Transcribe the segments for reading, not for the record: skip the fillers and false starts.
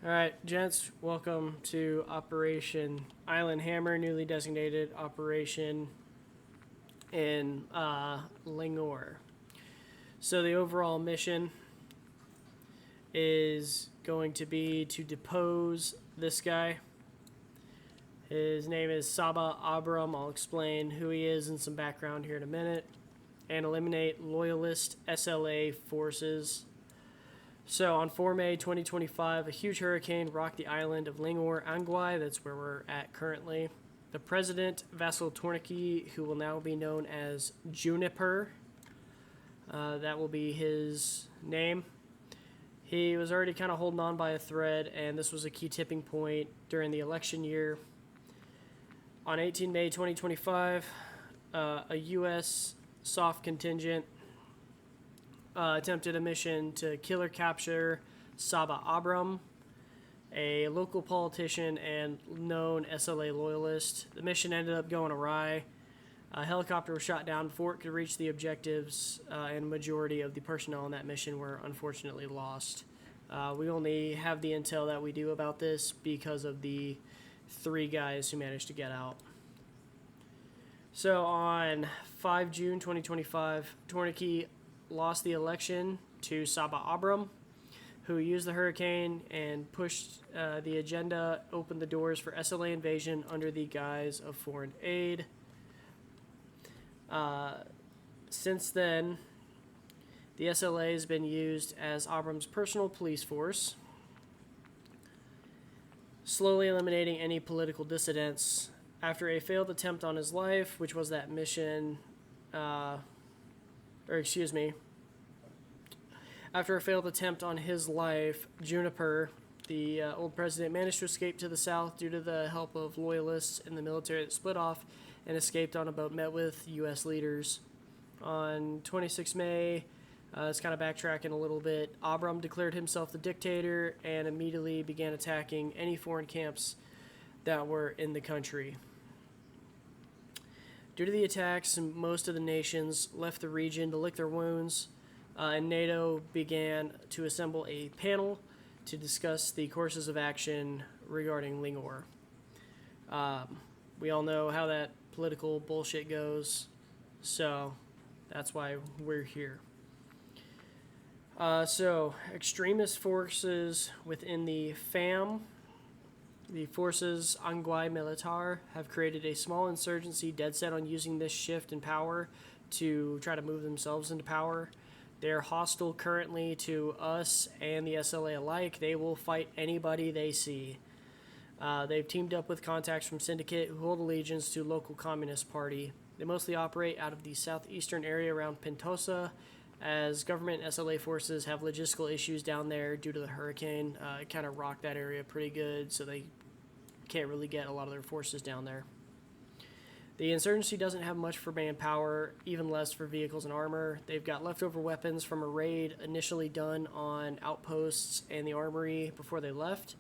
Alright, gents, welcome to Operation Island Hammer, newly designated Operation in Lingor. So the overall mission is going to be to depose this guy. His name is Saba Abram. I'll explain who he is and some background here in a minute. And eliminate loyalist SLA forces. So on 4 May 2025, a huge hurricane rocked the island of Lingor Angwai. That's where we're at currently. The president, Vassal Torniki, who will now be known as Juniper, that will be his name. He was already kind of holding on by a thread, and this was a key tipping point during the election year. On 18 May 2025, a U.S. soft contingent attempted a mission to kill or capture Saba Abram, a local politician and known SLA loyalist. The mission ended up going awry. A helicopter was shot down before it could reach the objectives, and majority of the personnel on that mission were unfortunately lost. We only have the intel that we do about this because of the 3 guys who managed to get out. So on 5 June 2025, Torniki lost the election to Saba Abram, who used the hurricane and pushed the agenda, opened the doors for SLA invasion under the guise of foreign aid. Since then, the SLA has been used as Abram's personal police force, slowly eliminating any political dissidents. After a failed attempt on his life, which was that mission, after a failed attempt on his life, Juniper, the old president, managed to escape to the south due to the help of loyalists in the military that split off and escaped on a boat met with U.S. leaders. On 26 May, it's kind of backtracking a little bit, Abram declared himself the dictator and immediately began attacking any foreign camps that were in the country. Due to the attacks, most of the nations left the region to lick their wounds, and NATO began to assemble a panel to discuss the courses of action regarding Lingor. We all know how that political bullshit goes, so that's why we're here. So, extremist forces within the FAM, the Forces Angwai Militar, have created a small insurgency dead set on using this shift in power to try to move themselves into power. They're hostile currently to us and the SLA alike. They will fight anybody they see. They've teamed up with contacts from Syndicate who hold allegiance to local Communist Party. They mostly operate out of the southeastern area around Pentosa, as government SLA forces have logistical issues down there due to the hurricane. It kind of rocked that area pretty good, so they can't really get a lot of their forces down there. The insurgency doesn't have much for manpower, even less for vehicles and armor. They've got leftover weapons from a raid initially done on outposts and the armory before they left,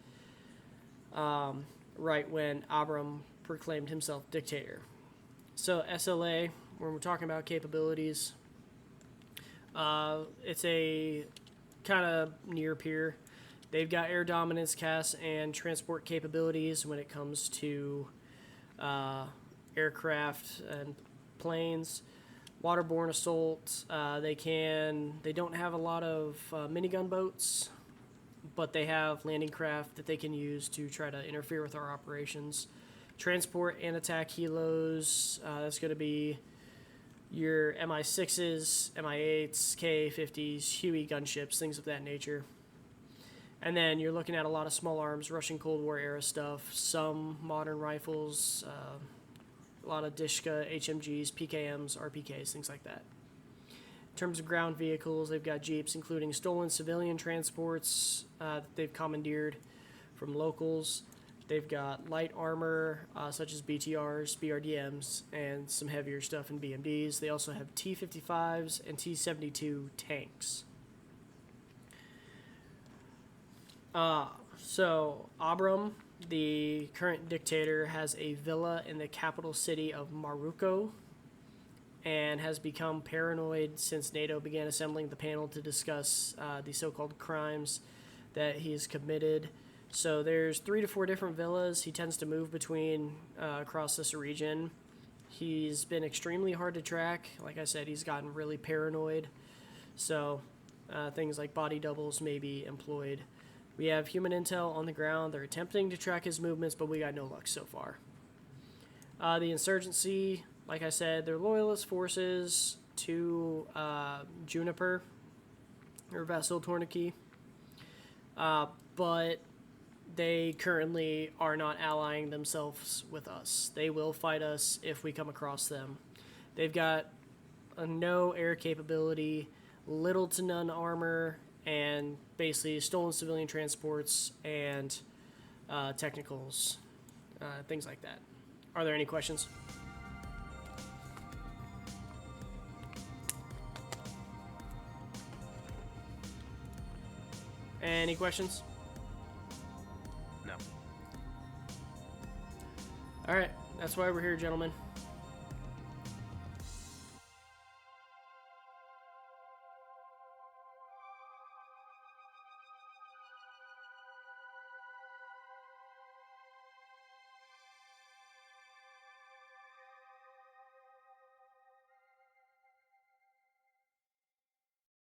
right when Abram proclaimed himself dictator. So SLA, when we're talking about capabilities, it's a kind of near peer. They've got air dominance, CAS, and transport capabilities when it comes to aircraft and planes. Waterborne assault. They don't have a lot of minigun boats, but they have landing craft that they can use to try to interfere with our operations. Transport and attack helos. That's going to be your MI6s, MI8s, K-50s, Huey gunships, things of that nature. And then you're looking at a lot of small arms, Russian Cold War era stuff, some modern rifles, a lot of Dishka, HMGs, PKMs, RPKs, things like that. In terms of ground vehicles, they've got Jeeps, including stolen civilian transports that they've commandeered from locals. They've got light armor, such as BTRs, BRDMs, and some heavier stuff in BMDs. They also have T-55s and T-72 tanks. So Abram, the current dictator, has a villa in the capital city of Maruko and has become paranoid since NATO began assembling the panel to discuss the so-called crimes that he's committed So there's 3 to 4 different villas he tends to move between across this region. He's been extremely hard to track. Like I said, he's gotten really paranoid. So things like body doubles may be employed. We have human intel on the ground. They're attempting to track his movements, but we got no luck so far. The insurgency, like I said, they're loyalist forces to Juniper, or Vassal Tourniquet. But they currently are not allying themselves with us. They will fight us if we come across them. They've got no air capability, little to none armor, and basically stolen civilian transports and technicals, things like that. Are there any questions? Any questions? No. All right, that's why we're here, gentlemen.